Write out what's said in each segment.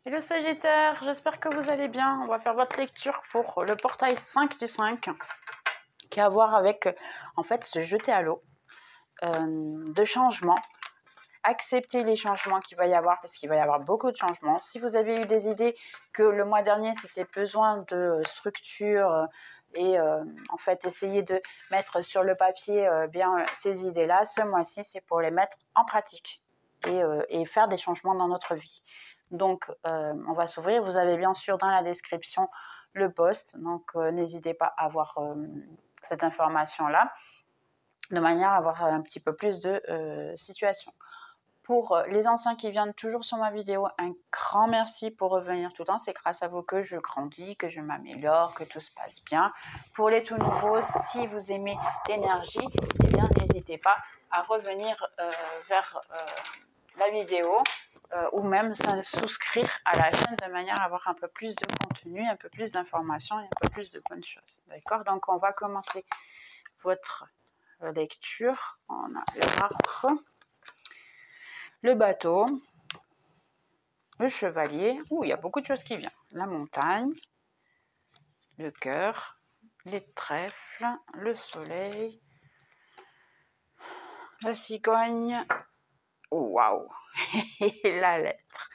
Hello Sagittaire, j'espère que vous allez bien. On va faire votre lecture pour le portail 5 du 5, qui a à voir avec, en fait, se jeter à l'eau, de changements. Accepter les changements qu'il va y avoir, parce qu'il va y avoir beaucoup de changements. Si vous avez eu des idées que le mois dernier, c'était besoin de structure et en fait, essayer de mettre sur le papier bien ces idées-là, ce mois-ci, c'est pour les mettre en pratique et faire des changements dans notre vie. Donc, on va s'ouvrir. Vous avez bien sûr dans la description le post, donc n'hésitez pas à voir cette information-là, de manière à avoir un petit peu plus de situations. Pour les anciens qui viennent toujours sur ma vidéo, un grand merci pour revenir tout le temps. C'est grâce à vous que je grandis, que je m'améliore, que tout se passe bien. Pour les tout nouveaux, si vous aimez l'énergie, eh bien n'hésitez pas à revenir vers la vidéo ou même souscrire à la chaîne de manière à avoir un peu plus de contenu, un peu plus d'informations et un peu plus de bonnes choses. D'accord? Donc on va commencer votre lecture. On a l'arbre, le bateau, le chevalier. Ouh, il y a beaucoup de choses qui viennent. La montagne, le cœur, les trèfles, le soleil, la cigogne. Oh, waouh! Et la lettre.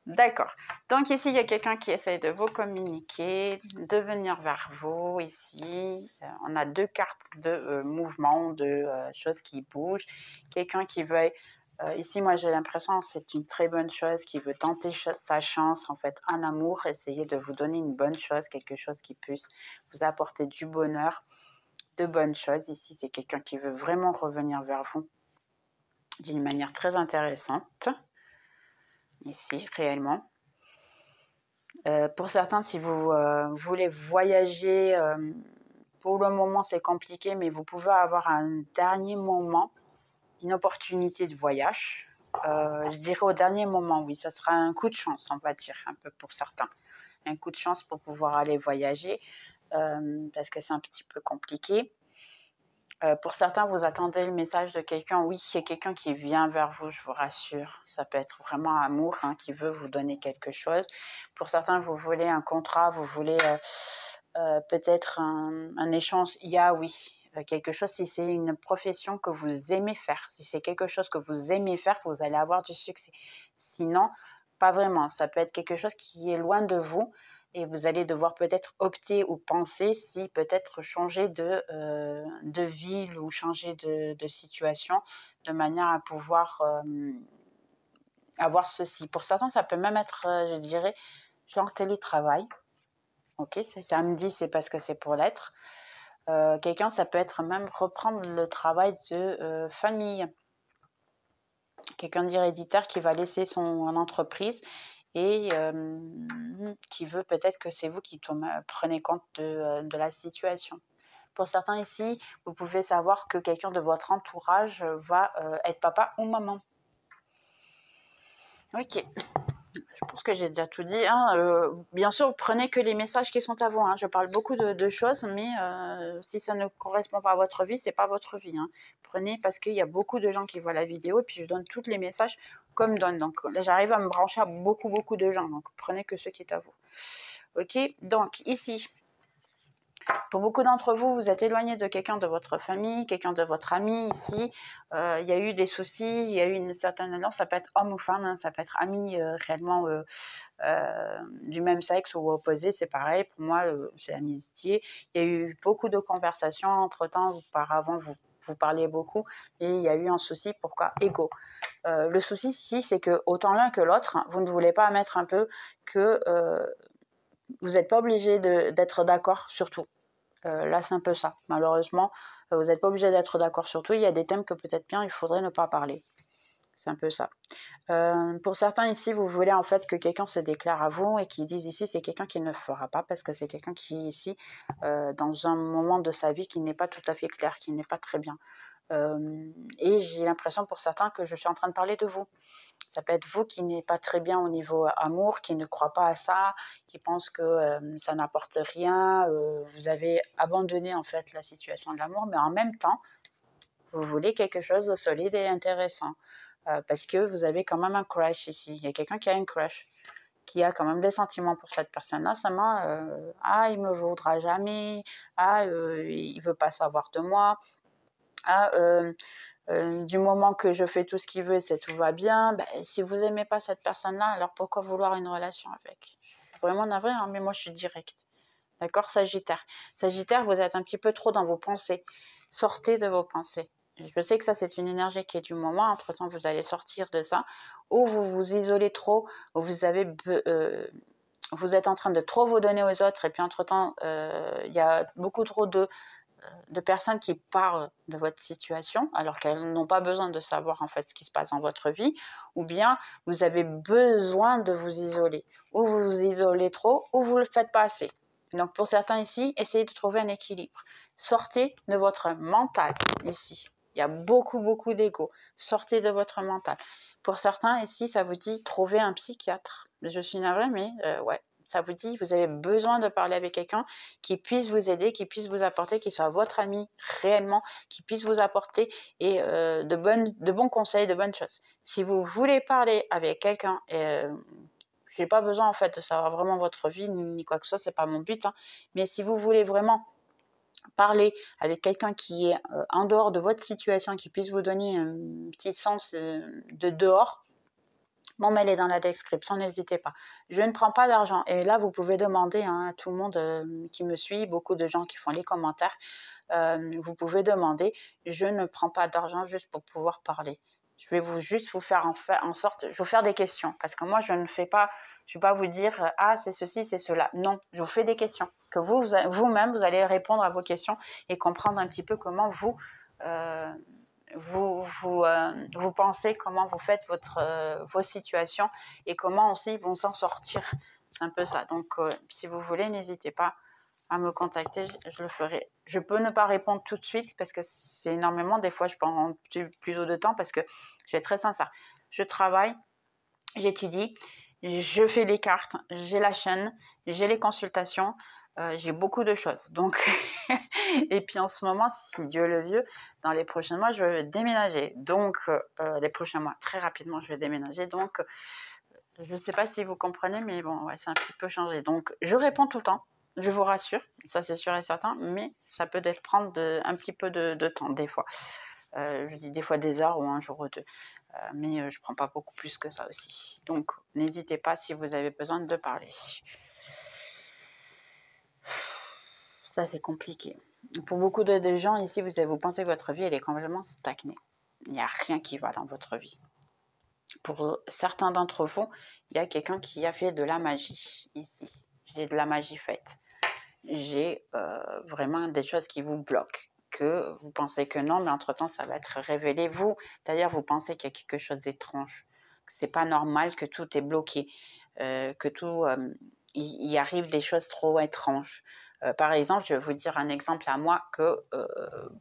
D'accord. Donc ici, il y a quelqu'un qui essaye de vous communiquer, de venir vers vous. Ici, on a deux cartes de mouvement, de choses qui bougent. Quelqu'un qui veut... ici, moi, j'ai l'impression que c'est une très bonne chose, qui veut tenter sa chance, en fait, en amour, essayer de vous donner une bonne chose, quelque chose qui puisse vous apporter du bonheur, de bonnes choses. Ici, c'est quelqu'un qui veut vraiment revenir vers vous d'une manière très intéressante. Ici, réellement. Pour certains, si vous voulez voyager, pour le moment, c'est compliqué, mais vous pouvez avoir un dernier moment, une opportunité de voyage. Je dirais au dernier moment, oui, ça sera un coup de chance, on va dire, un peu pour certains. Un coup de chance pour pouvoir aller voyager, parce que c'est un petit peu compliqué. Pour certains, vous attendez le message de quelqu'un. Oui, il y a quelqu'un qui vient vers vous, je vous rassure. Ça peut être vraiment amour, hein, qui veut vous donner quelque chose. Pour certains, vous voulez un contrat, vous voulez peut-être un échange. Il y a, oui, quelque chose, si c'est une profession que vous aimez faire, si c'est quelque chose que vous aimez faire, vous allez avoir du succès. Sinon, pas vraiment. Ça peut être quelque chose qui est loin de vous et vous allez devoir peut-être opter ou penser si peut-être changer de ville ou changer de situation de manière à pouvoir avoir ceci. Pour certains, ça peut même être, je dirais, genre télétravail. Ok, c'est samedi, c'est parce que c'est pour l'être. Quelqu'un, ça peut être même reprendre le travail de famille. Quelqu'un d'héréditaire qui va laisser son entreprise et qui veut peut-être que c'est vous qui prenez compte de la situation. Pour certains ici, vous pouvez savoir que quelqu'un de votre entourage va être papa ou maman. Ok. Je pense que j'ai déjà tout dit. Hein. Bien sûr, prenez que les messages qui sont à vous. Hein. Je parle beaucoup de choses, mais si ça ne correspond pas à votre vie, c'est pas votre vie. Hein. Prenez parce qu'il y a beaucoup de gens qui voient la vidéo et puis je donne tous les messages comme donne. Donc là, j'arrive à me brancher à beaucoup de gens. Donc prenez que ce qui est à vous. Ok. Donc ici. Pour beaucoup d'entre vous, vous êtes éloigné de quelqu'un de votre famille, quelqu'un de votre ami ici. Il y a eu des soucis, il y a eu une certaine alliance. Ça peut être homme ou femme, hein, ça peut être ami réellement du même sexe ou opposé, c'est pareil. Pour moi, c'est l'amitié. Il y a eu beaucoup de conversations entre-temps. Auparavant, vous parliez beaucoup et il y a eu un souci. Pourquoi? Ego. Le souci ici, c'est que autant l'un que l'autre, vous ne voulez pas mettre un peu que vous n'êtes pas obligé d'être d'accord sur tout. Là, c'est un peu ça. Malheureusement, vous n'êtes pas obligé d'être d'accord sur tout. Il y a des thèmes que peut-être bien il faudrait ne pas parler. C'est un peu ça. Pour certains ici, vous voulez en fait que quelqu'un se déclare à vous et qui dise ici c'est quelqu'un qui ne le fera pas parce que c'est quelqu'un qui est ici dans un moment de sa vie qui n'est pas tout à fait clair, qui n'est pas très bien. Et j'ai l'impression pour certains que je suis en train de parler de vous. Ça peut être vous qui n'êtes pas très bien au niveau amour, qui ne croit pas à ça, qui pense que ça n'apporte rien. Vous avez abandonné en fait la situation de l'amour, mais en même temps, vous voulez quelque chose de solide et intéressant. Parce que vous avez quand même un crush ici. Il y a quelqu'un qui a un crush. qui a quand même des sentiments pour cette personne-là, seulement ah, il me voudra jamais, ah, il veut pas savoir de moi, ah, du moment que je fais tout ce qu'il veut, c'est tout va bien. Ben, si vous aimez pas cette personne-là, alors pourquoi vouloir une relation avec? Je suis vraiment navrée, hein, mais moi je suis directe. D'accord, Sagittaire. Sagittaire, vous êtes un petit peu trop dans vos pensées. Sortez de vos pensées. Je sais que ça, c'est une énergie qui est du moment. Entre-temps, vous allez sortir de ça. Ou vous vous isolez trop, ou vous êtes en train de trop vous donner aux autres. Et puis, entre-temps, il y a beaucoup trop de personnes qui parlent de votre situation alors qu'elles n'ont pas besoin de savoir en fait ce qui se passe dans votre vie, ou bien vous avez besoin de vous isoler, ou vous vous isolez trop, ou vous ne le faites pas assez. Donc pour certains ici, essayez de trouver un équilibre. Sortez de votre mental ici. Il y a beaucoup d'ego. Sortez de votre mental. Pour certains ici, ça vous dit trouver un psychiatre. Je suis navrée, mais ouais, ça vous dit, vous avez besoin de parler avec quelqu'un qui puisse vous aider, qui puisse vous apporter, qui soit votre ami réellement, qui puisse vous apporter et de bons conseils, de bonnes choses. Si vous voulez parler avec quelqu'un, je n'ai pas besoin en fait de savoir vraiment votre vie ni quoi que ce soit, c'est pas mon but, hein, mais si vous voulez vraiment parler avec quelqu'un qui est en dehors de votre situation, qui puisse vous donner un petit sens de dehors, mon mail est dans la description, n'hésitez pas. Je ne prends pas d'argent. Et là, vous pouvez demander à tout le monde qui me suit, beaucoup de gens qui font les commentaires, vous pouvez demander, je ne prends pas d'argent juste pour pouvoir parler. Je vais juste vous faire en sorte, je vais vous faire des questions. Parce que moi, je ne vais pas vous dire, ah, c'est ceci, c'est cela. Non, je vous fais des questions. Que vous-même, vous allez répondre à vos questions et comprendre un petit peu comment vous pensez, comment vous faites vos situations et comment aussi ils vont s'en sortir. C'est un peu ça. Donc, si vous voulez, n'hésitez pas à me contacter, je le ferai. Je peux ne pas répondre tout de suite parce que c'est énormément. Des fois, je prends plutôt de temps parce que je vais être très sincère. Je travaille, j'étudie, je fais les cartes, j'ai la chaîne, j'ai les consultations, j'ai beaucoup de choses. Donc, et puis en ce moment, si Dieu le veut, dans les prochains mois, je vais déménager. Donc, les prochains mois, très rapidement, je vais déménager. Donc, je ne sais pas si vous comprenez, mais bon, ouais, c'est un petit peu changé. Donc, je réponds tout le temps. Je vous rassure, ça c'est sûr et certain, mais ça peut prendre un petit peu de temps des fois. Je dis des fois des heures ou un jour ou deux. Mais je ne prends pas beaucoup plus que ça aussi. Donc, n'hésitez pas si vous avez besoin de parler. Ça, c'est compliqué. Pour beaucoup de gens ici, vous pensez que votre vie, elle est complètement stagnée. Il n'y a rien qui va dans votre vie. Pour certains d'entre vous, il y a quelqu'un qui a fait de la magie ici. J'ai de la magie faite. J'ai vraiment des choses qui vous bloquent, que vous pensez que non, mais entre-temps, ça va être révélé. Vous, d'ailleurs, vous pensez qu'il y a quelque chose d'étrange, que c'est pas normal, que tout est bloqué, que tout, il arrive des choses trop étranges. Par exemple, je vais vous dire un exemple à moi que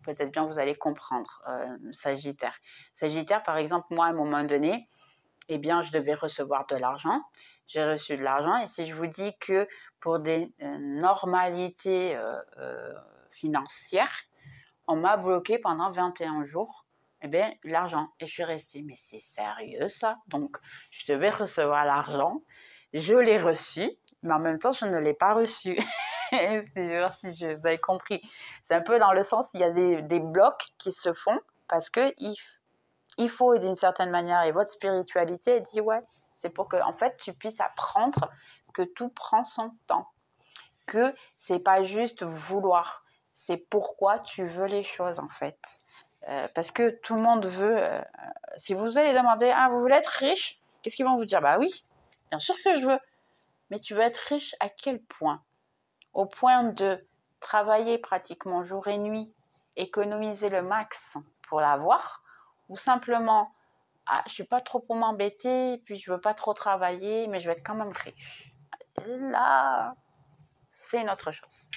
peut-être bien vous allez comprendre. Sagittaire. Sagittaire, par exemple, moi, à un moment donné, eh bien, je devais recevoir de l'argent. J'ai reçu de l'argent et si je vous dis que pour des normalités financières, on m'a bloqué pendant 21 jours, eh bien, l'argent. Et je suis restée, mais c'est sérieux ça? Donc, je devais recevoir l'argent, je l'ai reçu, mais en même temps, je ne l'ai pas reçu. Si vous avez compris. C'est un peu dans le sens, il y a des blocs qui se font parce qu'il faut d'une certaine manière, et votre spiritualité dit ouais, c'est pour que en fait tu puisses apprendre que tout prend son temps, que c'est pas juste vouloir, c'est pourquoi tu veux les choses en fait. Parce que tout le monde veut. Si vous allez demander, ah vous voulez être riche, qu'est-ce qu'ils vont vous dire? Bah oui, bien sûr que je veux. Mais tu veux être riche à quel point? Au point de travailler pratiquement jour et nuit, économiser le max pour l'avoir, ou simplement ah, je suis pas trop pour m'embêter, puis je veux pas trop travailler, mais je vais être quand même riche. Et là, c'est une autre chose.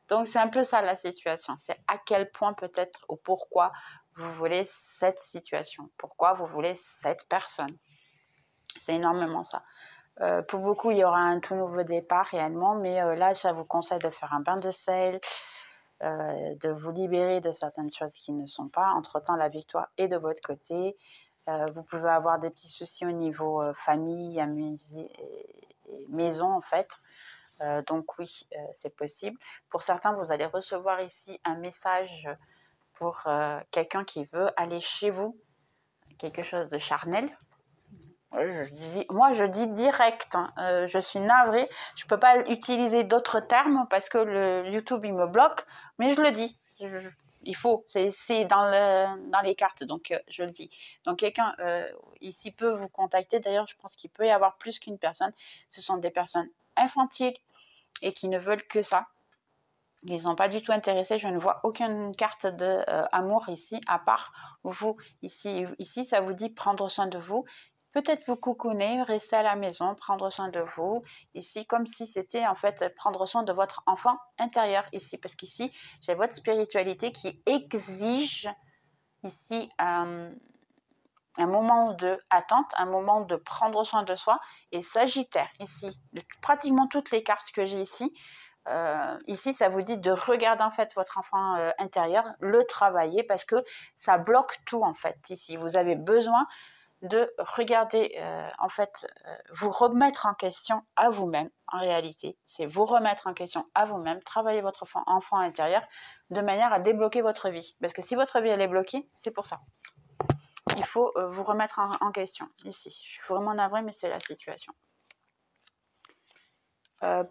Donc, c'est un peu ça la situation. C'est à quel point peut-être ou pourquoi vous voulez cette situation. Pourquoi vous voulez cette personne. C'est énormément ça. Pour beaucoup, il y aura un tout nouveau départ réellement, mais là, je vous conseille de faire un bain de sel, de vous libérer de certaines choses qui ne sont pas. Entre-temps, la victoire est de votre côté. Vous pouvez avoir des petits soucis au niveau famille, amis maisons en fait. Donc oui, c'est possible. Pour certains, vous allez recevoir ici un message pour quelqu'un qui veut aller chez vous, quelque chose de charnel. Moi, je dis direct, hein. Je suis navrée, je ne peux pas utiliser d'autres termes parce que le YouTube, il me bloque, mais je le dis. Il faut, c'est dans les cartes, donc je le dis. Donc quelqu'un ici peut vous contacter, d'ailleurs je pense qu'il peut y avoir plus qu'une personne. Ce sont des personnes infantiles et qui ne veulent que ça. Ils ne sont pas du tout intéressés, je ne vois aucune carte d'amour ici, à part vous. Ici, ça vous dit prendre soin de vous. Peut-être vous coucouner, rester à la maison, prendre soin de vous. Ici, comme si c'était en fait prendre soin de votre enfant intérieur ici. Parce qu'ici, j'ai votre spiritualité qui exige ici un moment d'attente, un moment de prendre soin de soi. Et Sagittaire, ici, de pratiquement toutes les cartes que j'ai ici, ici, ça vous dit de regarder en fait votre enfant intérieur, le travailler parce que ça bloque tout en fait ici. Vous avez besoin de regarder en fait, vous remettre en question à vous-même en réalité. C'est vous remettre en question à vous-même, travailler votre enfant intérieur de manière à débloquer votre vie. Parce que si votre vie elle est bloquée, c'est pour ça. Il faut vous remettre en question ici. Je suis vraiment navrée, mais c'est la situation.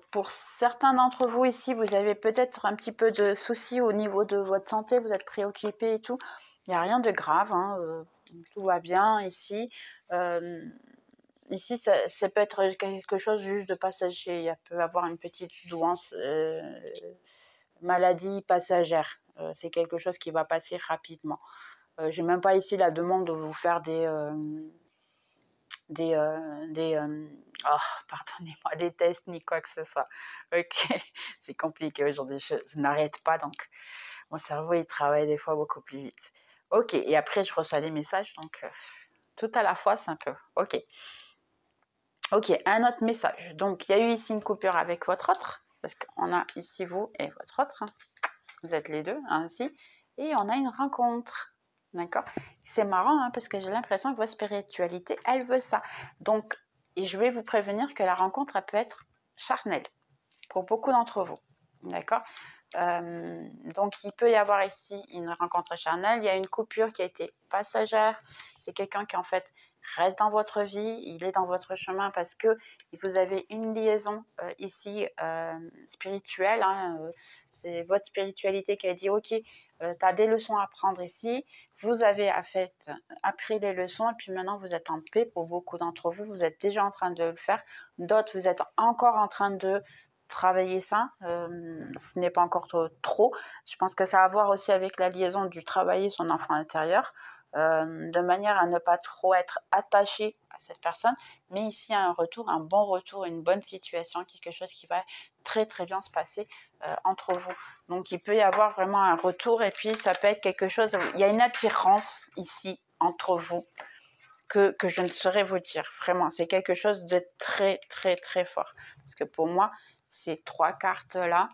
Pour certains d'entre vous ici, vous avez peut-être un petit peu de soucis au niveau de votre santé, vous êtes préoccupé et tout. Il n'y a rien de grave, hein, tout va bien ici. Ici, ça peut être quelque chose juste de passager. Il peut y avoir une petite douance, maladie passagère. C'est quelque chose qui va passer rapidement. Je n'ai même pas ici la demande de vous faire oh, pardonnez-moi, des tests ni quoi que ce soit. Ok, c'est compliqué aujourd'hui, je n'arrête pas, donc mon cerveau il travaille des fois beaucoup plus vite. Ok, et après je reçois les messages, donc tout à la fois c'est un peu ok. Ok, un autre message. Donc il y a eu ici une coupure avec votre autre, parce qu'on a ici vous et votre autre, hein. Vous êtes les deux ainsi, et on a une rencontre. D'accord? C'est marrant hein, parce que j'ai l'impression que votre spiritualité, elle veut ça. Donc, et je vais vous prévenir que la rencontre, elle peut être charnelle pour beaucoup d'entre vous. D'accord? Donc, il peut y avoir ici une rencontre charnelle. Il y a une coupure qui a été passagère. C'est quelqu'un qui, en fait, reste dans votre vie. Il est dans votre chemin parce que vous avez une liaison ici spirituelle. Hein, c'est votre spiritualité qui a dit, OK, tu as des leçons à prendre ici. Vous avez appris les leçons et puis maintenant, vous êtes en paix pour beaucoup d'entre vous. Vous êtes déjà en train de le faire. D'autres, vous êtes encore en train de travailler ça, ce n'est pas encore trop. Je pense que ça a à voir aussi avec la liaison du travailler son enfant intérieur, de manière à ne pas trop être attaché à cette personne, mais ici il y a un retour, un bon retour, une bonne situation, quelque chose qui va très très bien se passer entre vous. Donc il peut y avoir vraiment un retour et puis ça peut être quelque chose, il y a une attirance ici entre vous que je ne saurais vous dire, vraiment, c'est quelque chose de très très très fort, parce que pour moi, ces trois cartes-là,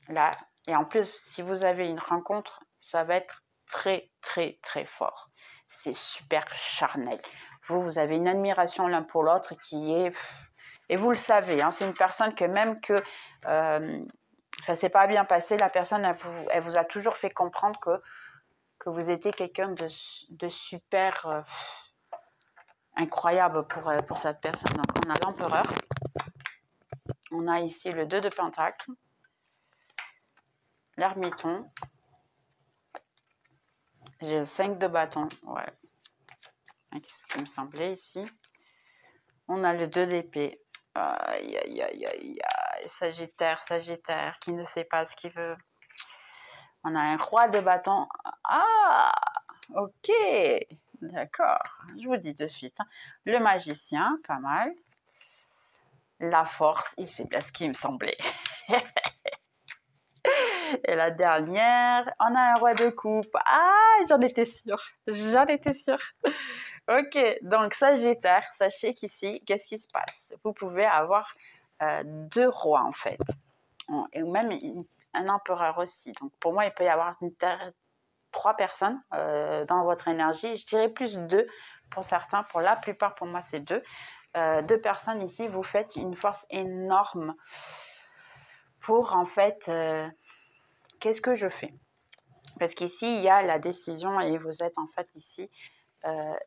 là, et en plus, si vous avez une rencontre, ça va être très, très, très fort. C'est super charnel. Vous avez une admiration l'un pour l'autre qui est... Et vous le savez, hein, c'est une personne que même que ça ne s'est pas bien passé, la personne, elle vous a toujours fait comprendre que vous étiez quelqu'un de super incroyable pour cette personne. Donc, on a l'empereur. On a ici le 2 de Pentacle, l'ermiton, j'ai le 5 de bâton, ouais, ce qui me semblait ici. On a le 2 d'épée, aïe, aïe, aïe, aïe, aïe, Sagittaire, Sagittaire, qui ne sait pas ce qu'il veut. On a un roi de bâton, ah, ok, d'accord, je vous dis de suite. Hein. Le magicien, pas mal. La force, c'est bien ce qui me semblait. Et la dernière, on a un roi de coupe. Ah, j'en étais sûre. J'en étais sûre. Ok, donc Sagittaire, sachez qu'ici, qu'est-ce qui se passe? Vous pouvez avoir deux rois en fait. Et même un empereur aussi. Donc pour moi, il peut y avoir trois personnes dans votre énergie. Je dirais plus deux pour certains. Pour la plupart, pour moi, c'est deux. deux personnes ici, vous faites une force énorme pour en fait, qu'est-ce que je fais? Parce qu'ici, il y a la décision et vous êtes en fait ici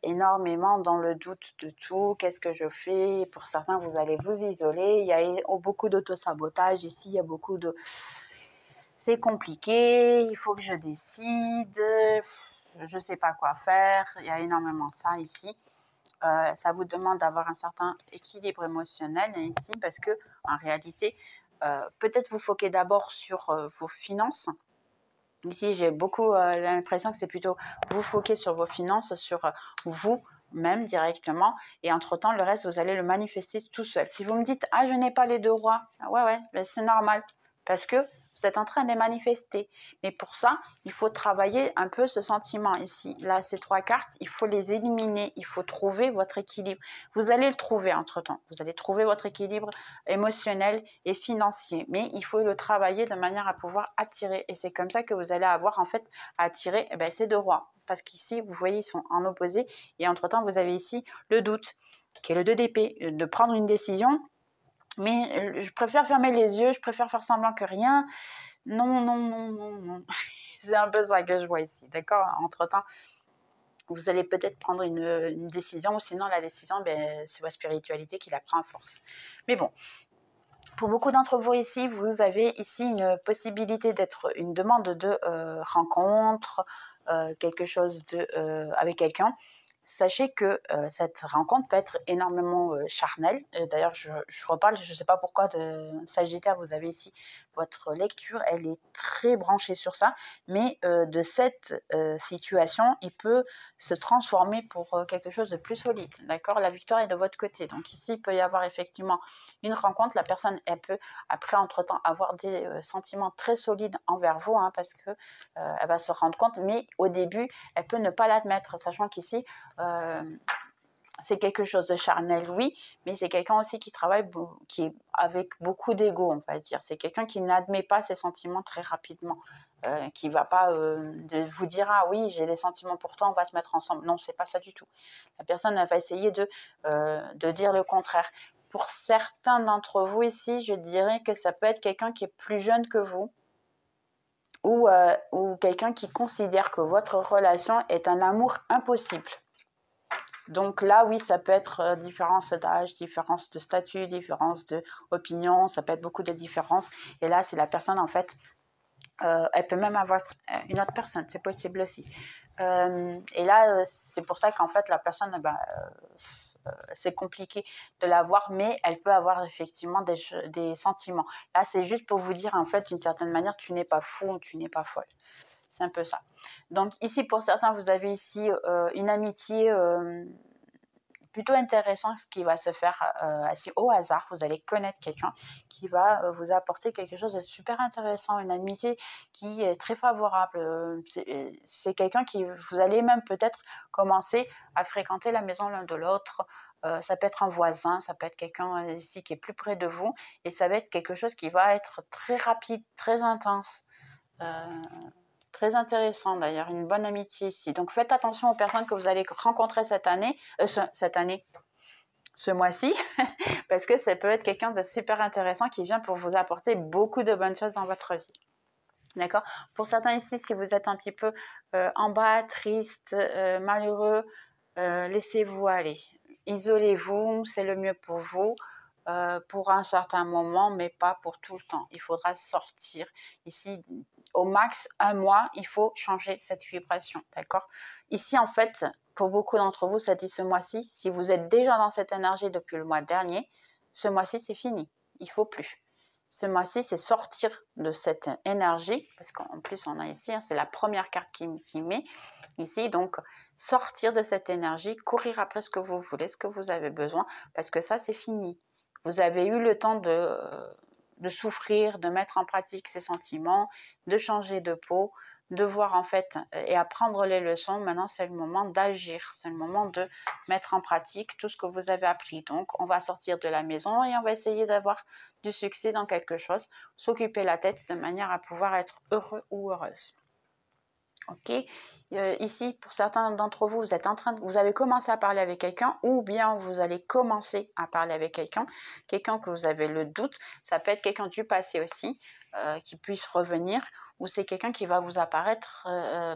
énormément dans le doute de tout. Qu'est-ce que je fais? Pour certains, vous allez vous isoler. Il y a beaucoup d'autosabotage ici, il y a beaucoup de... C'est compliqué, il faut que je décide, je ne sais pas quoi faire. Il y a énormément ça ici. Ça vous demande d'avoir un certain équilibre émotionnel ici parce que en réalité, peut-être vous foquez d'abord sur vos finances. Ici, j'ai beaucoup l'impression que c'est plutôt vous foquer sur vos finances, sur vous-même directement. Et entre-temps, le reste, vous allez le manifester tout seul. Si vous me dites « Ah, je n'ai pas les deux rois », ouais, ben c'est normal parce que vous êtes en train de les manifester. Mais pour ça, il faut travailler un peu ce sentiment ici. Là, ces trois cartes, il faut les éliminer. Il faut trouver votre équilibre. Vous allez le trouver entre-temps. Vous allez trouver votre équilibre émotionnel et financier. Mais il faut le travailler de manière à pouvoir attirer. Et c'est comme ça que vous allez avoir en fait à attirer ces deux rois. Parce qu'ici, vous voyez, ils sont en opposé. Et entre-temps, vous avez ici le doute, qui est le 2 d'épée, de prendre une décision. Mais je préfère fermer les yeux, je préfère faire semblant que rien. Non. C'est un peu ça que je vois ici, d'accord? Entre-temps, vous allez peut-être prendre une décision, ou sinon la décision, c'est votre spiritualité qui la prend en force. Mais bon, pour beaucoup d'entre vous ici, vous avez ici une possibilité d'être une demande de rencontre, quelque chose avec quelqu'un. Sachez que cette rencontre peut être énormément charnelle. D'ailleurs, je reparle, je ne sais pas pourquoi, de Sagittaire, vous avez ici votre lecture, elle est très branchée sur ça, mais de cette situation, il peut se transformer pour quelque chose de plus solide, d'accord? La victoire est de votre côté. Donc ici, il peut y avoir effectivement une rencontre. La personne, elle peut, après, entre-temps, avoir des sentiments très solides envers vous, hein, parce que elle va se rendre compte, mais au début, elle peut ne pas l'admettre, sachant qu'ici, c'est quelque chose de charnel, oui, mais c'est quelqu'un aussi qui travaille, qui est avec beaucoup d'ego, on va dire. C'est quelqu'un qui n'admet pas ses sentiments très rapidement, qui ne va pas vous dire « Ah oui, j'ai des sentiments pour toi, on va se mettre ensemble ». Non, c'est pas ça du tout. La personne, elle va essayer de dire le contraire. Pour certains d'entre vous ici, je dirais que ça peut être quelqu'un qui est plus jeune que vous, ou quelqu'un qui considère que votre relation est un amour impossible. Donc là, oui, ça peut être différence d'âge, différence de statut, différence d'opinion, ça peut être beaucoup de différences. Et là, c'est la personne, en fait, elle peut même avoir une autre personne, c'est possible aussi. Et là, c'est pour ça qu'en fait, la personne, c'est compliqué de la voir, mais elle peut avoir effectivement des sentiments. Là, c'est juste pour vous dire, en fait, d'une certaine manière, tu n'es pas fou, tu n'es pas folle. C'est un peu ça. Donc ici, pour certains, vous avez ici une amitié plutôt intéressante, ce qui va se faire assez au hasard. Vous allez connaître quelqu'un qui va vous apporter quelque chose de super intéressant, une amitié qui est très favorable. C'est quelqu'un qui, vous allez même peut-être commencer à fréquenter la maison l'un de l'autre. Ça peut être un voisin, ça peut être quelqu'un ici qui est plus près de vous, et ça va être quelque chose qui va être très rapide, très intense. Très intéressant d'ailleurs, une bonne amitié ici. Donc faites attention aux personnes que vous allez rencontrer ce mois-ci, parce que ça peut être quelqu'un de super intéressant qui vient pour vous apporter beaucoup de bonnes choses dans votre vie. D'accord? Pour certains ici, si vous êtes un petit peu en bas, triste, malheureux, laissez-vous aller. Isolez-vous, c'est le mieux pour vous. Pour un certain moment, mais pas pour tout le temps. Il faudra sortir. Ici, au max, un mois, il faut changer cette vibration, d'accord? Ici, en fait, pour beaucoup d'entre vous, ça dit ce mois-ci, si vous êtes déjà dans cette énergie depuis le mois dernier, ce mois-ci, c'est fini. Il ne faut plus. Ce mois-ci, c'est sortir de cette énergie, parce qu'en plus, on a ici, hein, c'est la première carte qui met ici, donc sortir de cette énergie, courir après ce que vous voulez, ce que vous avez besoin, parce que ça, c'est fini. Vous avez eu le temps de souffrir, de mettre en pratique ces sentiments, de changer de peau, de voir en fait et apprendre les leçons. Maintenant, c'est le moment d'agir, c'est le moment de mettre en pratique tout ce que vous avez appris. Donc, on va sortir de la maison et on va essayer d'avoir du succès dans quelque chose, s'occuper la tête de manière à pouvoir être heureux ou heureuse. Ok, ici, pour certains d'entre vous, vous avez commencé à parler avec quelqu'un ou bien vous allez commencer à parler avec quelqu'un que vous avez le doute. Ça peut être quelqu'un du passé aussi, qui puisse revenir, ou c'est quelqu'un qui va vous apparaître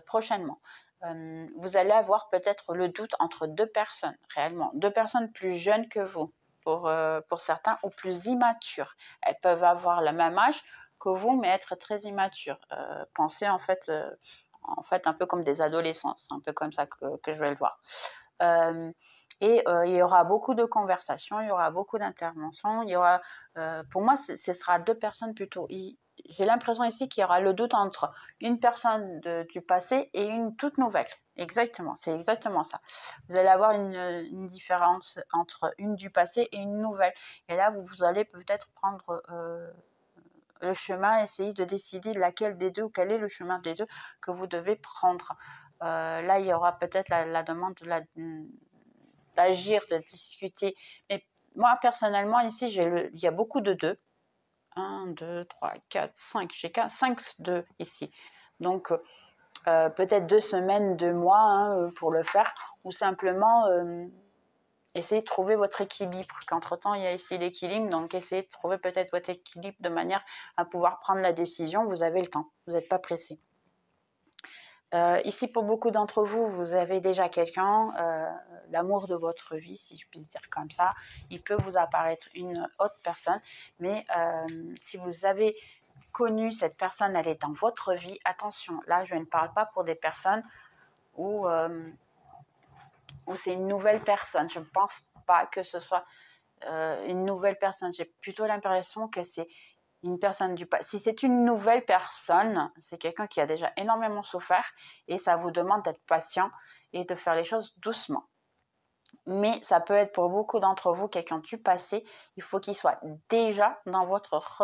prochainement. Vous allez avoir peut-être le doute entre deux personnes, réellement. Deux personnes plus jeunes que vous, pour certains, ou plus immatures. Elles peuvent avoir le même âge que vous, mais être très immatures. Pensez en fait un peu comme des adolescents, c'est un peu comme ça que je vais le voir. Il y aura beaucoup de conversations, il y aura beaucoup d'interventions, pour moi, ce sera deux personnes plutôt. J'ai l'impression ici qu'il y aura le doute entre une personne du passé et une toute nouvelle. Exactement, c'est exactement ça. Vous allez avoir une différence entre une du passé et une nouvelle. Et là, vous allez peut-être prendre le chemin, essayer de décider laquelle des deux ou quel est le chemin des deux que vous devez prendre. Là, il y aura peut-être la demande d'agir, de discuter. Mais moi, personnellement, ici, il y a beaucoup de deux. 1, 2, 3, 4, 5. J'ai 5 deux ici. Donc, peut-être 2 semaines, 2 mois hein, pour le faire. Ou simplement essayez de trouver votre équilibre. Qu'entre-temps, il y a ici l'équilibre. Donc, essayez de trouver peut-être votre équilibre de manière à pouvoir prendre la décision. Vous avez le temps. Vous n'êtes pas pressé. Ici, pour beaucoup d'entre vous, vous avez déjà quelqu'un, l'amour de votre vie, si je puis dire comme ça. Il peut vous apparaître une autre personne, mais si vous avez connu cette personne, elle est dans votre vie, attention, là, je ne parle pas pour des personnes où c'est une nouvelle personne. Je ne pense pas que ce soit une nouvelle personne. J'ai plutôt l'impression que c'est une personne du passé. Si c'est une nouvelle personne, c'est quelqu'un qui a déjà énormément souffert et ça vous demande d'être patient et de faire les choses doucement. Mais ça peut être pour beaucoup d'entre vous quelqu'un du passé. Il faut qu'il soit déjà dans votre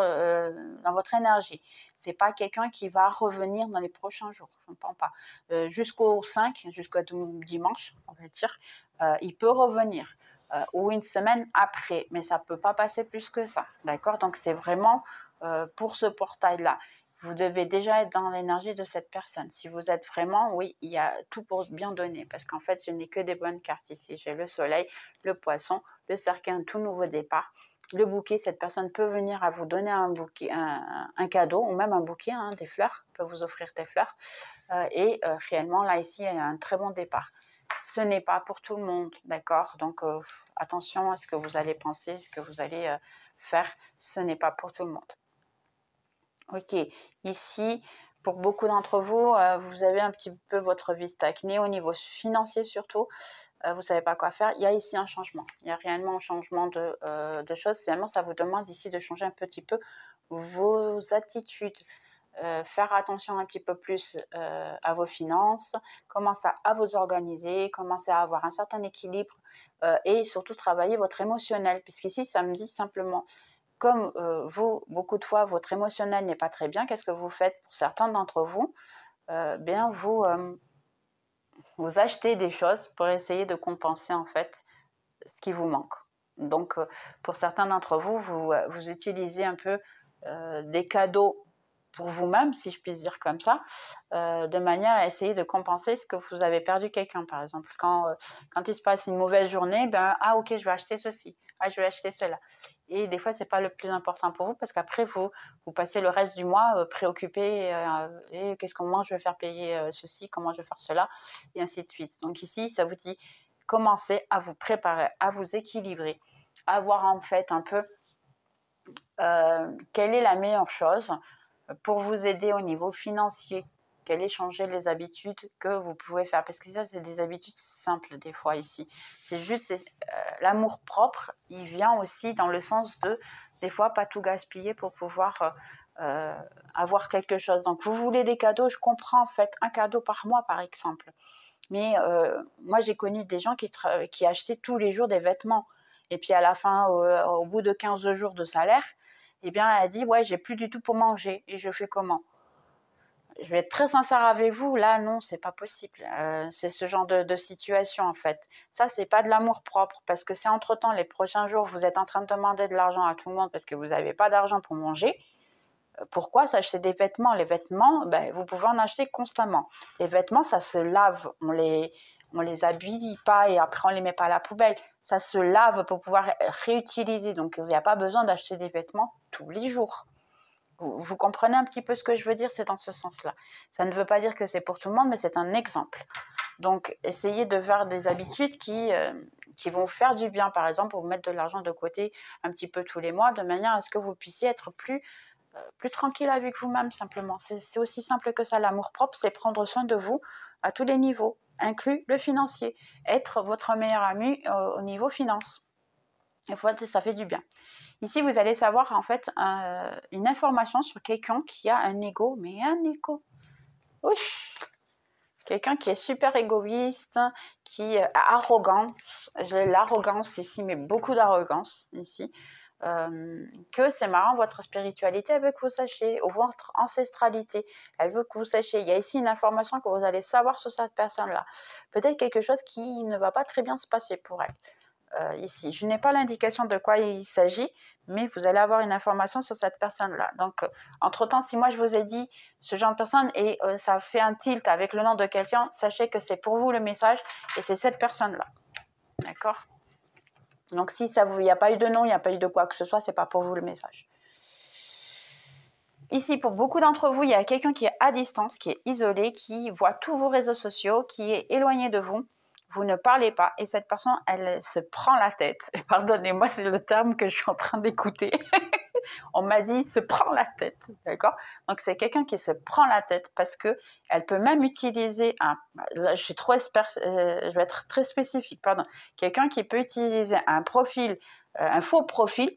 énergie. C'est pas quelqu'un qui va revenir dans les prochains jours. Je ne pense pas. Jusqu'au 5, jusqu'au dimanche, on va dire, il peut revenir. Ou une semaine après, mais ça ne peut pas passer plus que ça, d'accord? Donc c'est vraiment pour ce portail-là. Vous devez déjà être dans l'énergie de cette personne. Si vous êtes vraiment, oui, il y a tout pour bien donner, parce qu'en fait, je n'ai que des bonnes cartes ici. J'ai le soleil, le poisson, le cercle, un tout nouveau départ. Le bouquet, cette personne peut venir à vous donner un bouquet, un cadeau, ou même un bouquet, hein, des fleurs, peut vous offrir des fleurs. Réellement, là, ici, il y a un très bon départ. Ce n'est pas pour tout le monde, d'accord? Donc, attention à ce que vous allez penser, ce que vous allez faire. Ce n'est pas pour tout le monde. Ok, ici, pour beaucoup d'entre vous, vous avez un petit peu votre vie stagnée au niveau financier surtout. Vous ne savez pas quoi faire. Il y a ici un changement. Il y a réellement un changement de choses. Seulement, ça vous demande ici de changer un petit peu vos attitudes. Faire attention un petit peu plus à vos finances, commencer à vous organiser, commencer à avoir un certain équilibre et surtout travailler votre émotionnel. Puisqu'ici, ça me dit simplement, comme vous, beaucoup de fois, votre émotionnel n'est pas très bien, qu'est-ce que vous faites pour certains d'entre vous? Bien, vous achetez des choses pour essayer de compenser en fait ce qui vous manque. Donc, pour certains d'entre vous, vous utilisez un peu des cadeaux pour vous-même, si je puis dire comme ça, de manière à essayer de compenser ce que vous avez perdu quelqu'un, par exemple. Quand il se passe une mauvaise journée, ah ok, je vais acheter ceci, ah je vais acheter cela. Et des fois, c'est pas le plus important pour vous parce qu'après, vous passez le reste du mois préoccupé et comment je vais faire payer ceci, comment je vais faire cela, et ainsi de suite. Donc ici, ça vous dit, commencez à vous préparer, à vous équilibrer, à voir en fait un peu quelle est la meilleure chose pour vous aider au niveau financier. Quelle est changer les habitudes que vous pouvez faire, parce que ça c'est des habitudes simples des fois ici. C'est juste l'amour propre, il vient aussi dans le sens de des fois pas tout gaspiller pour pouvoir avoir quelque chose. Donc vous voulez des cadeaux, je comprends en fait, un cadeau par mois par exemple. Mais moi, j'ai connu des gens qui achetaient tous les jours des vêtements. Et puis à la fin, au bout de 15 jours de salaire, eh bien, elle a dit, ouais, j'ai plus du tout pour manger. Et je fais comment? Je vais être très sincère avec vous, là, non, c'est pas possible. C'est ce genre de situation, en fait. Ça, c'est pas de l'amour propre, parce que c'est entre-temps, les prochains jours, vous êtes en train de demander de l'argent à tout le monde parce que vous n'avez pas d'argent pour manger. Pourquoi s'acheter des vêtements? Les vêtements, ben, vous pouvez en acheter constamment. Les vêtements, ça se lave, on les habille pas et après on les met pas à la poubelle. Ça se lave pour pouvoir réutiliser. Donc il n'y a pas besoin d'acheter des vêtements tous les jours. Vous comprenez un petit peu ce que je veux dire? C'est dans ce sens-là. Ça ne veut pas dire que c'est pour tout le monde, mais c'est un exemple. Donc essayez de faire des habitudes qui vont vous faire du bien. Par exemple, vous mettre de l'argent de côté un petit peu tous les mois, de manière à ce que vous puissiez être plus tranquille avec vous-même, simplement. C'est aussi simple que ça. L'amour-propre, c'est prendre soin de vous à tous les niveaux, inclus le financier. Être votre meilleur ami au niveau finance. Et ça fait du bien. Ici, vous allez savoir, en fait, une information sur quelqu'un qui a un ego, mais un ego. Ouch! Quelqu'un qui est super égoïste, qui est arrogant. J'ai l'arrogance ici, mais beaucoup d'arrogance ici. Que c'est marrant, votre spiritualité, elle veut que vous sachiez, ou votre ancestralité, elle veut que vous sachiez. Il y a ici une information que vous allez savoir sur cette personne-là. Peut-être quelque chose qui ne va pas très bien se passer pour elle. Ici, je n'ai pas l'indication de quoi il s'agit, mais vous allez avoir une information sur cette personne-là. Donc, entre-temps, si moi je vous ai dit ce genre de personne et ça fait un tilt avec le nom de quelqu'un, sachez que c'est pour vous le message et c'est cette personne-là. D'accord? Donc, si il n'y a pas eu de nom, il n'y a pas eu de quoi que ce soit, c'est pas pour vous le message. Ici, pour beaucoup d'entre vous, il y a quelqu'un qui est à distance, qui est isolé, qui voit tous vos réseaux sociaux, qui est éloigné de vous. Vous ne parlez pas et cette personne, elle se prend la tête. Pardonnez-moi, c'est le terme que je suis en train d'écouter. On m'a dit se prend la tête, d'accord? Donc c'est quelqu'un qui se prend la tête parce que elle peut même utiliser là, je vais être très spécifique, pardon. Quelqu'un qui peut utiliser un profil, un faux profil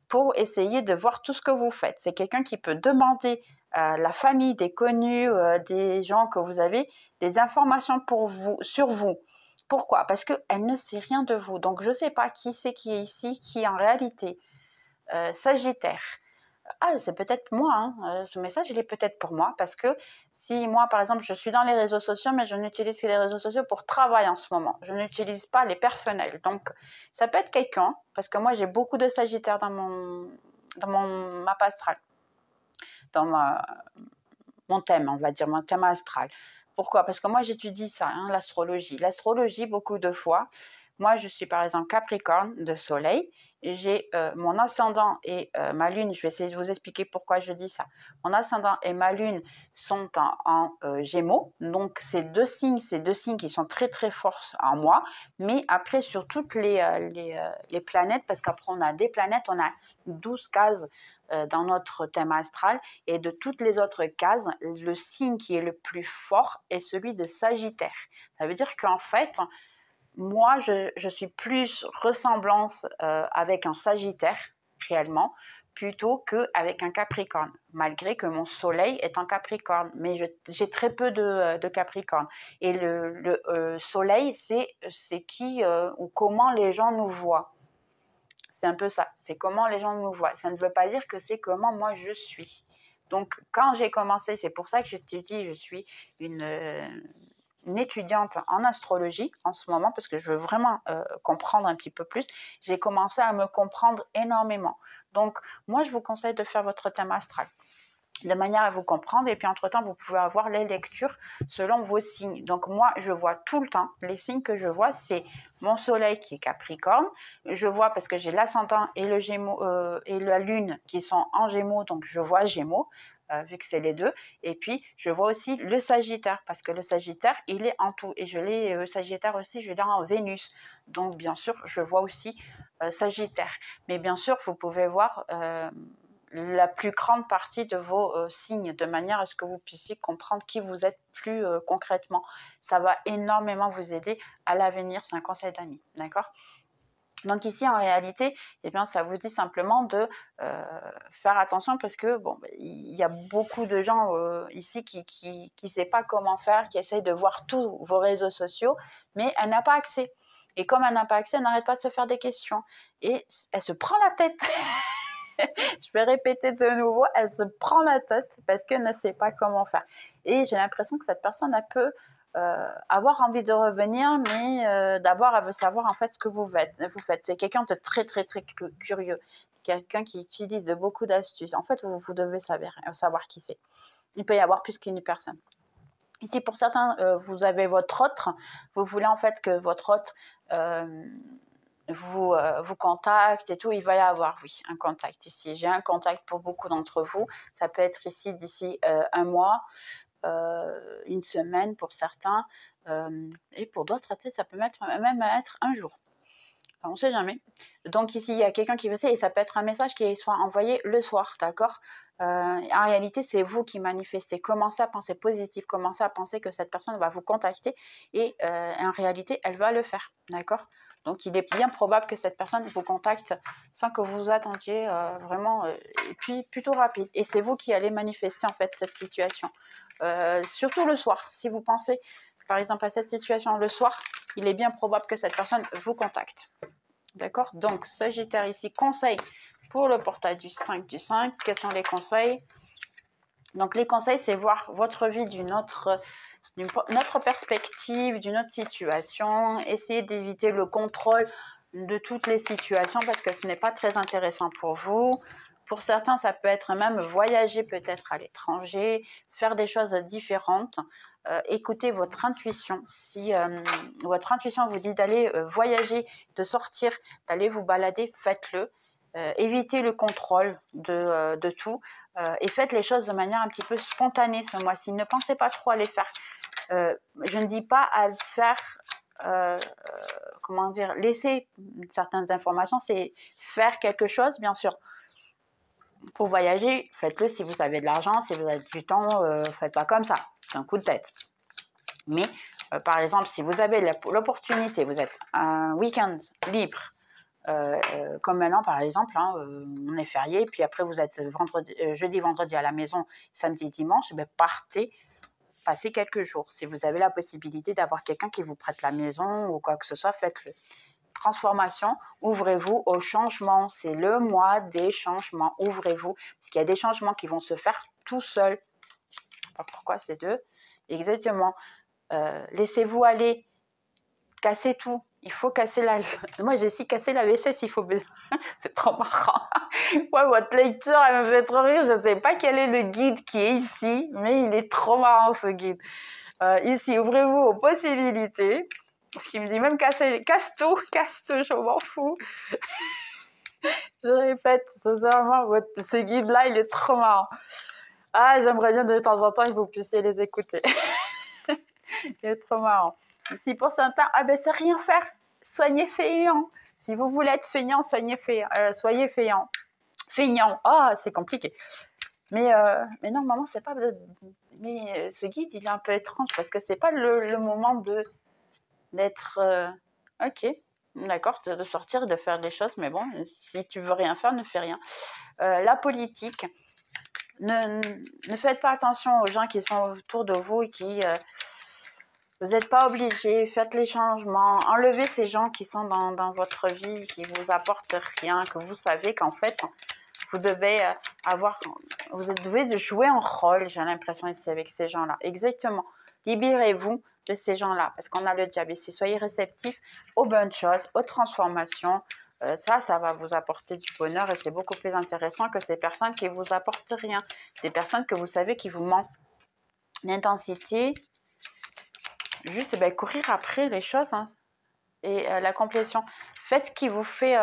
pour essayer de voir tout ce que vous faites. C'est quelqu'un qui peut demander à la famille, des connus, des gens que vous avez, des informations sur vous. Pourquoi? Parce qu'elle ne sait rien de vous. Donc, je ne sais pas qui c'est qui est ici, qui en réalité, Sagittaire. Ah, c'est peut-être moi, hein. Ce message, il est peut-être pour moi, parce que si moi, par exemple, je suis dans les réseaux sociaux, mais je n'utilise que les réseaux sociaux pour travail en ce moment. Je n'utilise pas les personnels. Donc, ça peut être quelqu'un, parce que moi, j'ai beaucoup de Sagittaires dans mon map astral, dans mon thème, on va dire, mon thème astral. Pourquoi? Parce que moi, j'étudie ça, hein, l'astrologie. L'astrologie, beaucoup de fois, moi, je suis par exemple Capricorne de Soleil. J'ai mon ascendant et ma lune, je vais essayer de vous expliquer pourquoi je dis ça. Mon ascendant et ma lune sont en Gémeaux. Donc, ces deux signes qui sont très très forts en moi. Mais après, sur toutes les planètes, parce qu'après, on a des planètes, on a 12 cases dans notre thème astral. Et de toutes les autres cases, le signe qui est le plus fort est celui de Sagittaire. Ça veut dire qu'en fait, moi, je suis plus ressemblance avec un Sagittaire, réellement, plutôt qu'avec un Capricorne, malgré que mon soleil est en Capricorne, mais j'ai très peu de Capricorne. Et le soleil, c'est qui ou comment les gens nous voient. C'est un peu ça, c'est comment les gens nous voient. Ça ne veut pas dire que c'est comment moi je suis. Donc, quand j'ai commencé, c'est pour ça que je te dis, je suis une étudiante en astrologie en ce moment, parce que je veux vraiment comprendre un petit peu plus. J'ai commencé à me comprendre énormément. Donc, moi, je vous conseille de faire votre thème astral, de manière à vous comprendre, et puis entre-temps, vous pouvez avoir les lectures selon vos signes. Donc moi, je vois tout le temps, les signes que je vois, c'est mon soleil qui est Capricorne, je vois parce que j'ai l'ascendant et le Gémeaux et la lune qui sont en Gémeaux, donc je vois Gémeaux, vu que c'est les deux, et puis je vois aussi le Sagittaire, parce que le Sagittaire, il est en tout, et je l'ai Sagittaire aussi, je l'ai en Vénus, donc bien sûr, je vois aussi Sagittaire, mais bien sûr, vous pouvez voir la plus grande partie de vos signes, de manière à ce que vous puissiez comprendre qui vous êtes plus concrètement. Ça va énormément vous aider à l'avenir, c'est un conseil d'amis, d'accord? Donc ici, en réalité, eh bien, ça vous dit simplement de faire attention, parce que bon, il y a beaucoup de gens ici qui ne savent pas comment faire, qui essayent de voir tous vos réseaux sociaux, mais elle n'a pas accès. Et comme elle n'a pas accès, elle n'arrête pas de se faire des questions. Et elle se prend la tête. Je vais répéter de nouveau, elle se prend la tête parce qu'elle ne sait pas comment faire. Et j'ai l'impression que cette personne, elle peut avoir envie de revenir, mais d'abord, elle veut savoir en fait ce que vous faites. C'est quelqu'un de très, très, très curieux, quelqu'un qui utilise de beaucoup d'astuces. En fait, vous devez savoir qui c'est. Il peut y avoir plus qu'une personne. Ici, pour certains, vous avez votre hôte. Vous voulez en fait que votre hôte vous contacte et tout. Il va y avoir, oui, un contact ici. J'ai un contact pour beaucoup d'entre vous. Ça peut être ici d'ici un mois, une semaine pour certains. Et pour d'autres, ça peut même être un jour. On ne sait jamais. Donc ici, il y a quelqu'un qui veut ça et ça peut être un message qui soit envoyé le soir, d'accord? En réalité, c'est vous qui manifestez. Commencez à penser positif, commencez à penser que cette personne va vous contacter et en réalité, elle va le faire, d'accord? Donc il est bien probable que cette personne vous contacte sans que vous attendiez vraiment, et puis plutôt rapide. Et c'est vous qui allez manifester en fait cette situation. Surtout le soir, si vous pensez par exemple à cette situation le soir, il est bien probable que cette personne vous contacte. D'accord? Donc, Sagittaire ici, conseil pour le portail du 5 du 5. Quels sont les conseils? Donc, les conseils, c'est voir votre vie d'une autre perspective, d'une autre situation. Essayez d'éviter le contrôle de toutes les situations parce que ce n'est pas très intéressant pour vous. Pour certains, ça peut être même voyager peut-être à l'étranger, faire des choses différentes. Écoutez votre intuition. Si votre intuition vous dit d'aller voyager, de sortir, d'aller vous balader, faites-le. Évitez le contrôle de tout et faites les choses de manière un petit peu spontanée ce mois-ci. Ne pensez pas trop à les faire. Je ne dis pas à le faire, comment dire, laisser certaines informations, c'est faire quelque chose, bien sûr. Pour voyager, faites-le si vous avez de l'argent, si vous avez du temps, faites pas comme ça, c'est un coup de tête. Mais par exemple, si vous avez l'opportunité, vous êtes un week-end libre, comme maintenant par exemple, hein, on est férié, puis après vous êtes jeudi, vendredi à la maison, samedi, dimanche, ben partez, passez quelques jours. Si vous avez la possibilité d'avoir quelqu'un qui vous prête la maison ou quoi que ce soit, faites-le. Transformation, ouvrez-vous au changement. C'est le mois des changements. Ouvrez-vous, parce qu'il y a des changements qui vont se faire tout seuls. Pourquoi c'est deux? Exactement. Laissez-vous aller. Cassez tout. Il faut casser la... Moi, j'ai si cassé la vaisselle s'il faut... C'est trop marrant. Ouais, votre lecture, elle me fait trop rire. Je ne sais pas quel est le guide qui est ici, mais il est trop marrant, ce guide. Ici, ouvrez-vous aux possibilités. Ce qui me dit même casse tout, je m'en fous. Je répète, sincèrement, ce guide-là, il est trop marrant. Ah, j'aimerais bien de temps en temps que vous puissiez les écouter. Il est trop marrant. Si pour certains, c'est rien faire. Soyez feignant. Si vous voulez être feignant, soyez feignant. Feignant. Ah, c'est compliqué. Mais normalement, c'est pas... Mais ce guide, il est un peu étrange parce que c'est pas le moment d'être... Ok, d'accord, de sortir, de faire des choses. Mais bon, si tu veux rien faire, ne fais rien. La politique. Ne faites pas attention aux gens qui sont autour de vous et qui... vous n'êtes pas obligé, faites les changements, enlevez ces gens qui sont dans votre vie, qui ne vous apportent rien, que vous savez qu'en fait, vous devez devez jouer un rôle, j'ai l'impression ici avec ces gens-là. Exactement. Libérez-vous de ces gens-là, parce qu'on a le diable ici. Soyez réceptifs aux bonnes choses, aux transformations. Ça va vous apporter du bonheur et c'est beaucoup plus intéressant que ces personnes qui ne vous apportent rien. Des personnes que vous savez qui vous mentent. L'intensité... Juste courir après les choses hein, et la complétion. Faites ce qui vous fait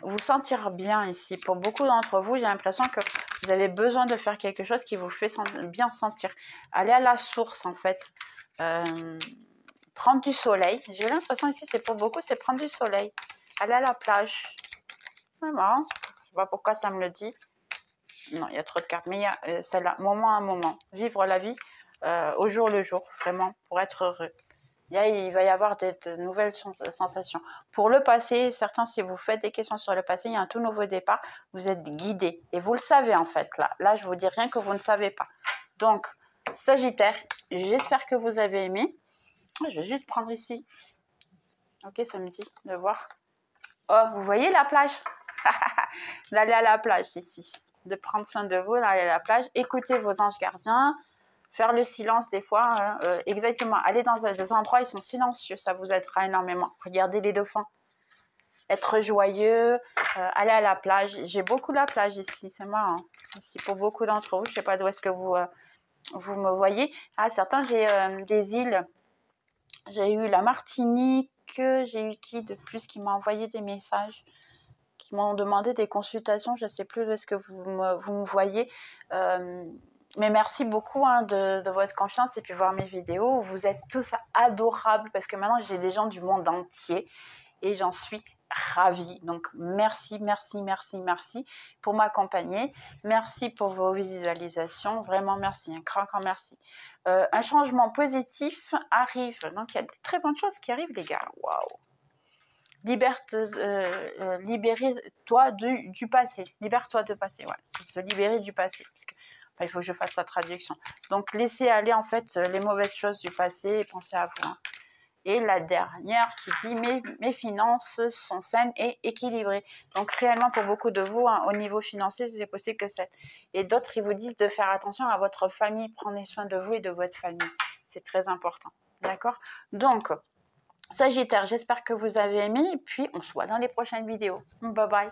vous sentir bien ici. Pour beaucoup d'entre vous, j'ai l'impression que vous avez besoin de faire quelque chose qui vous fait bien sentir. Allez à la source en fait. Prendre du soleil. J'ai l'impression ici, c'est pour beaucoup, c'est prendre du soleil. Aller à la plage. Vraiment. Je ne sais pas pourquoi ça me le dit. Non, il y a trop de cartes. Mais il y a celle-là, moment à moment. Vivre la vie. Au jour le jour, vraiment, pour être heureux. Il va y avoir de nouvelles sensations. Pour le passé, certains, si vous faites des questions sur le passé, il y a un tout nouveau départ, vous êtes guidé. Et vous le savez en fait, là je vous dis rien que vous ne savez pas. Donc, Sagittaire, j'espère que vous avez aimé. Je vais juste prendre ici. Ok, ça me dit de voir. Oh, vous voyez la plage? D'aller à la plage ici. De prendre soin de vous, d'aller à la plage. Écoutez vos anges gardiens. Faire le silence des fois, hein, exactement. Aller dans des endroits, ils sont silencieux, ça vous aidera énormément. Regardez les dauphins. être joyeux, aller à la plage. J'ai beaucoup la plage ici, c'est marrant. Ici, pour beaucoup d'entre vous, je ne sais pas d'où est-ce que vous me voyez. Ah, certains, j'ai des îles. J'ai eu la Martinique, j'ai eu qui de plus qui m'a envoyé des messages, qui m'ont demandé des consultations. Je ne sais plus d'où est-ce que vous me voyez. Mais merci beaucoup hein, de votre confiance et puis voir mes vidéos. Vous êtes tous adorables parce que maintenant, j'ai des gens du monde entier et j'en suis ravie. Donc, merci, merci, merci, merci pour m'accompagner. Merci pour vos visualisations. Vraiment, merci. Un grand, grand merci. Un changement positif arrive. Donc, il y a des très bonnes choses qui arrivent, les gars. Waouh! Libérez-toi du passé. Libère-toi du passé. Ouais, c'est se libérer du passé. Parce que, enfin, il faut que je fasse la traduction. Donc, laissez aller, en fait, les mauvaises choses du passé et pensez à vous. Hein. Et la dernière qui dit mes finances sont saines et équilibrées. Donc réellement pour beaucoup de vous, hein, au niveau financier, c'est possible que c'est. Et d'autres, ils vous disent de faire attention à votre famille, prenez soin de vous et de votre famille. C'est très important. D'accord? Donc, Sagittaire, j'espère que vous avez aimé et puis on se voit dans les prochaines vidéos. Bye bye.